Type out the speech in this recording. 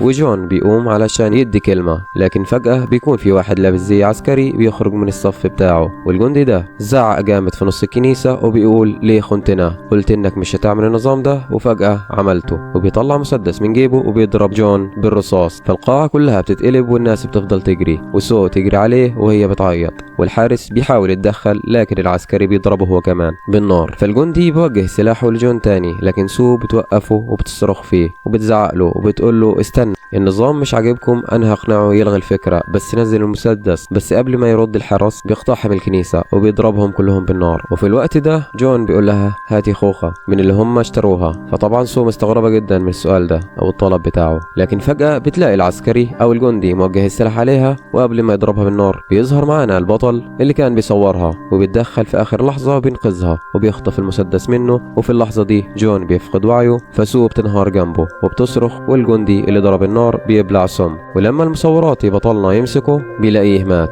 وجون بيقوم علشان يدي كلمة، لكن فجأة بيكون في واحد لابس زي عسكري بيخرج من الصف بتاعه، والجندي ده زعق جامد في نص الكنيسة وبيقول ليه خنتنا؟ قلت انك مش هتعمل النظام ده وفجأة عملته. وبيطلع مسدس من جيبه وبيضرب جون بالرصاص، فالقاعة كلها بتتقلب والناس بتفضل تجري، وسو تجري عليه وهي بتعيط، والحارس بيحاول يتدخل لكن العسكري بيضربه هو كمان بالنار. فالجندي بيوجه سلاحه لجون تاني، لكن سو بتوقفه وبتصرخ فيه وبتزعق له وبتقول له استنى، النظام مش عاجبكم، انا هقنعه يلغي الفكرة، بس نزل المسدس. بس قبل ما يرد الحرس بيقتحم الكنيسة وبيضربهم كلهم بالنار. وفي الوقت ده جون بيقول لها هاتي خوخة من اللي هم اشتروها. فطبعا سو مستغربة جدا من السؤال ده او الطلب بتاعه، لكن فجأة بتلاقي العسكري او الجندي موجه السلاح عليها، وقبل ما يضربها بالنار بيظهر معانا البطل اللي كان بيصورها وبيتدخل في اخر لحظة وبينقذها وبيخطف المسدس منه. وفي اللحظة دي جون بيفقد وعيه، فسو بتنهار جنبه وبتصرخ، والجندي اللي ضرب النار بيبلع سم. ولما المصوراتي بطلنا يمسكه بيلاقيه مات.